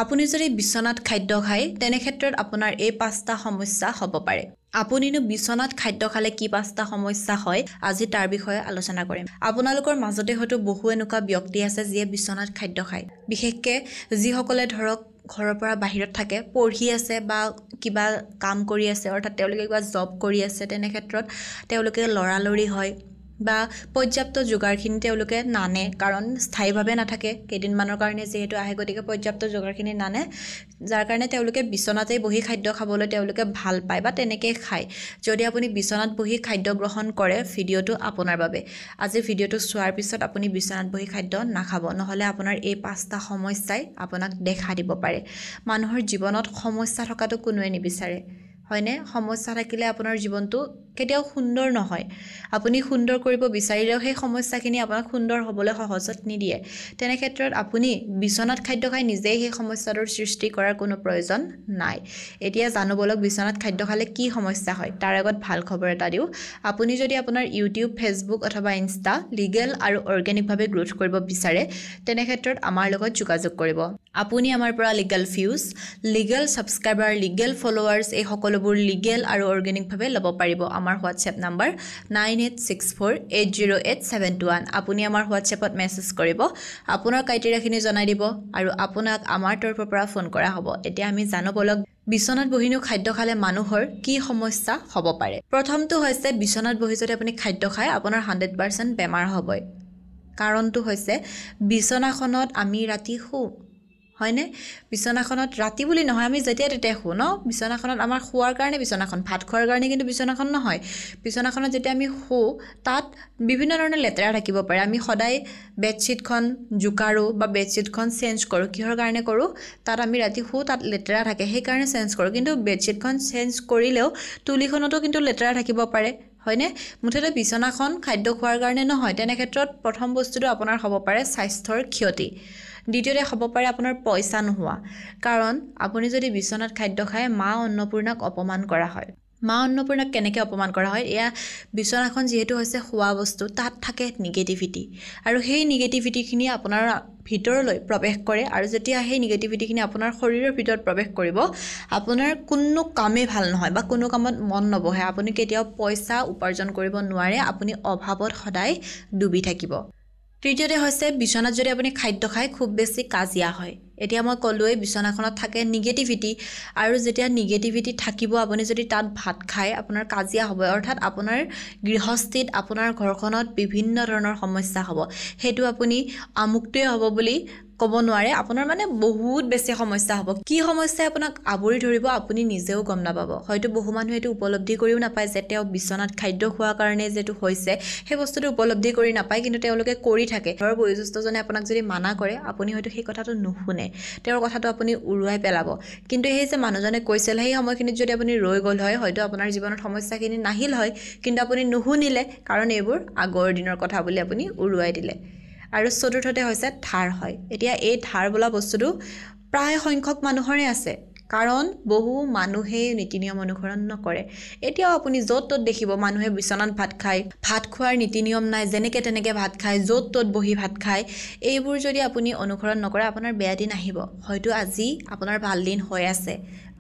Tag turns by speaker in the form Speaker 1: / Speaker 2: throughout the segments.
Speaker 1: আপুনি যদি বিছনাত খাদ্য খায় তেনে ক্ষেত্ৰত আপোনাৰ এই 5টা সমস্যা হ'ব পাৰে। আপুনিনো বিছনাত খাদ্য খালে কি 5টা সমস্যা হয় আজি তাৰ বিষয়ে আলোচনা কৰিম। আপোনালোকৰ মাজতে হয়তো বহু এনেকুৱা ব্যক্তি আছে যিয়ে বিছনাত খাদ্য খায়। বিশেষকৈ যিসকলে ধৰক ঘৰৰ পৰা বাহিৰত থাকে, পঢ়ি আছে বা কিবা কাম কৰি আছে, অৰ্থাৎ তেওঁলোকে কিবা জব কৰি আছে, তেনে ক্ষেত্ৰত তেওঁলোকে লৰালৰি হয় বা পৰ্যাপ্ত যোগাৰখিনি তেওঁলোকে নানে, কাৰণ স্থায়ীভাৱে নাথাকে, কেইদিনমানৰ কাৰণে যিহেতু আহে, গতিকে পৰ্যাপ্ত যোগাৰখিনি নানে, যাৰ কাৰণে তেওঁলোকে বিছনাতেই বহি খাদ্য খাবলৈ তেওঁলোকে ভাল পায় বা তেনেকৈ খায়। যদি আপুনি বিছনাত বহি খাদ্য গ্ৰহণ কৰে, ভিডিঅ'টো আপোনাৰ বাবে। আজি ভিডিঅ'টো চোৱাৰ পিছত আপুনি বিছনাত বহি খাদ্য নাখাব, নহ'লে আপোনাৰ এই 5টা সমস্যাই আপোনাক দেখা দিব পাৰে। মানুহৰ জীৱনত সমস্যা থকাটো কোনোৱে নিবিচাৰে, হয়নে? সমস্যা থাকিলে আপোনাৰ জীৱনটো কেতিয়াও সুন্দৰ নহয়। আপুনি সুন্দৰ কৰিব বিচাৰিলেও সেই সমস্যাখিনি আপোনাক সুন্দৰ হ'বলৈ সহজত নিদিয়ে। তেনে ক্ষেত্ৰত আপুনি বিছনাত খাদ্য খাই নিজেই সেই সমস্যাটোৰ সৃষ্টি কৰাৰ কোনো প্ৰয়োজন নাই। এতিয়া জানো বলক বিছনাত খাদ্য খালে কি সমস্যা হয়। তাৰ আগত ভাল খবৰ এটা দিওঁ। আপুনি যদি আপোনাৰ ইউটিউব, ফেচবুক অথবা ইনষ্টা লিগেল আৰু অৰ্গেনিকভাৱে গ্ৰোথ কৰিব বিচাৰে, তেনে ক্ষেত্ৰত আমাৰ লগত যোগাযোগ কৰিব। আপুনি আমাৰ পৰা legal views, legal subscriber, legal followers এই সকলোবোৰ লিগেল আৰু অৰ্গেনিকভাৱে ল'ব পাৰিব। আমাৰ হোৱাটছএপ নাম্বাৰ 9864808721। আপুনি আমাৰ হোৱাটছএপত মেছেজ কৰিব, আপোনাৰ ক্ৰাইটেৰিয়াখিনি জনাই দিব আৰু আপোনাক আমাৰ তৰফৰ পৰা ফোন কৰা হ'ব। এতিয়া আমি জানো বলক বিছনাত বহিনো খাদ্য খালে মানুহৰ কি সমস্যা হ'ব পাৰে। প্ৰথমটো হৈছে বিছনাত বহি যদি আপুনি খাদ্য খায়, আপোনাৰ 100% বেমাৰ হ'বই। কাৰণটো হৈছে বিছনাখনত আমি ৰাতি শুওঁ, হয়নে? বিছনাখনত ৰাতি বুলি নহয়, আমি যেতিয়া তেতিয়া শুওঁ ন। বিছনাখনত আমাৰ শোৱাৰ কাৰণে বিছনাখন, ভাত খোৱাৰ কাৰণে কিন্তু বিছনাখন নহয়। বিছনাখনত যেতিয়া আমি শুওঁ, তাত বিভিন্ন ধৰণৰ লেতেৰা থাকিব পাৰে। আমি সদায় বেডশ্বীটখন জোকাৰোঁ বা বেডশ্বীটখন চেঞ্জ কৰোঁ। কিহৰ কাৰণে কৰোঁ? তাত আমি ৰাতি শুওঁ, তাত লেতেৰা থাকে, সেইকাৰণে চেঞ্জ কৰোঁ। কিন্তু বেডশ্বীটখন চেঞ্জ কৰিলেও তুলিখনতো কিন্তু লেতেৰা থাকিব পাৰে, হয়নে? মুঠতে বিছনাখন খাদ্য খোৱাৰ কাৰণে নহয়। তেনে ক্ষেত্ৰত প্ৰথম বস্তুটো আপোনাৰ হ'ব পাৰে স্বাস্থ্যৰ ক্ষতি। দ্বিতীয়তে হ'ব পাৰে আপোনাৰ পইচা নোহোৱা, কাৰণ আপুনি যদি বিছনাত খাদ্য খায়, মা অন্নপূৰ্ণাক অপমান কৰা হয়। মা অন্নপূৰ্ণাক কেনেকৈ অপমান কৰা হয়? এয়া বিছনাখন যিহেতু হৈছে খোৱা বস্তু, তাত থাকে নিগেটিভিটি, আৰু সেই নিগেটিভিটিখিনি আপোনাৰ ভিতৰলৈ প্ৰৱেশ কৰে, আৰু যেতিয়া সেই নিগেটিভিটিখিনি আপোনাৰ শৰীৰৰ ভিতৰত প্ৰৱেশ কৰিব, আপোনাৰ কোনো কামেই ভাল নহয় বা কোনো কামত মন নবহে। আপুনি কেতিয়াও পইচা উপাৰ্জন কৰিব নোৱাৰে, আপুনি অভাৱত সদায় ডুবি থাকিব। তৃতীয়তে হৈছে বিছনাত যদি আপুনি খাদ্য খায়, খুব বেছি কাজিয়া হয়। এতিয়া মই ক'লোৱেই বিছনাখনত থাকে নিগেটিভিটি, আৰু যেতিয়া নিগেটিভিটি থাকিব, আপুনি যদি তাত ভাত খায়, আপোনাৰ কাজিয়া হ'ব, অৰ্থাৎ আপোনাৰ গৃহস্থিত, আপোনাৰ ঘৰখনত বিভিন্ন ধৰণৰ সমস্যা হ'ব। সেইটো আপুনি আমুকটোৱে হ'ব বুলি ক'ব নোৱাৰে, আপোনাৰ মানে বহুত বেছি সমস্যা হ'ব। কি সমস্যাই আপোনাক আৱৰি ধৰিব আপুনি নিজেও গম নাপাব। হয়তো বহু মানুহে এইটো উপলব্ধি কৰিও নাপায় যে তেওঁ বিছনাত খাদ্য খোৱাৰ কাৰণে যিটো হৈছে, সেই বস্তুটো উপলব্ধি কৰি নাপায়, কিন্তু তেওঁলোকে কৰি থাকে। ঘৰৰ বয়োজ্যেষ্ঠজনে আপোনাক যদি মানা কৰে, আপুনি হয়তো সেই কথাটো নুশুনে, তেওঁৰ কথাটো আপুনি উৰুৱাই পেলাব। কিন্তু সেই যে মানুহজনে কৈছিল, সেই সময়খিনিত যদি আপুনি ৰৈ গ'ল হয়, হয়তো আপোনাৰ জীৱনত সমস্যাখিনি নাহিল হয়, কিন্তু আপুনি নুশুনিলে, কাৰণ এইবোৰ আগৰ দিনৰ কথা বুলি আপুনি উৰুৱাই দিলে। আৰু চতুৰ্থতে হৈছে ধাৰ হয়। এতিয়া এই ধাৰ বোলা বস্তুটো প্ৰায় সংখ্যক মানুহৰে আছে, কাৰণ বহু মানুহেই নীতি নিয়ম অনুসৰণ নকৰে। এতিয়াও আপুনি য'ত ত'ত দেখিব মানুহে বিছনাত ভাত খায়, ভাত খোৱাৰ নীতি নিয়ম নাই, যেনেকৈ তেনেকৈ ভাত খায়, য'ত ত'ত বহি ভাত খায়। এইবোৰ যদি আপুনি অনুসৰণ নকৰে, আপোনাৰ বেয়া দিন আহিব। হয়তো আজি আপোনাৰ ভাল দিন হৈ আছে,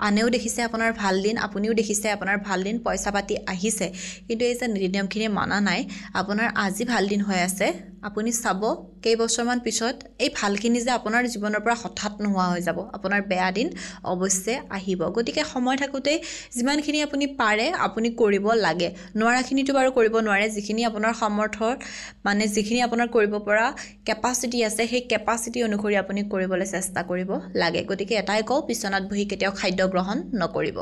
Speaker 1: আনেও দেখিছে আপোনাৰ ভাল দিন, আপুনিও দেখিছে আপোনাৰ ভাল দিন, পইচা পাতি আহিছে, কিন্তু এই যে নীতি নিয়মখিনি মানা নাই, আপোনাৰ আজি ভাল দিন হৈ আছে, আপুনি চাব কেইবছৰমান পিছত এই ভালখিনি যে আপোনাৰ জীৱনৰ পৰা হঠাৎ নোহোৱা হৈ যাব, আপোনাৰ বেয়া দিন অৱশ্যে আহিব। গতিকে সময় থাকোঁতেই যিমানখিনি আপুনি পাৰে আপুনি কৰিব লাগে। নোৱাৰাখিনিতো বাৰু কৰিব নোৱাৰে, যিখিনি আপোনাৰ সামৰ্থ্যৰ মানে যিখিনি আপোনাৰ কৰিব পৰা কেপাচিটি আছে, সেই কেপাচিটি অনুসৰি আপুনি কৰিবলৈ চেষ্টা কৰিব লাগে। গতিকে এটাই কওঁ, বিছনাত বহি কেতিয়াও খাদ্য গ্ৰহণ নকৰিব।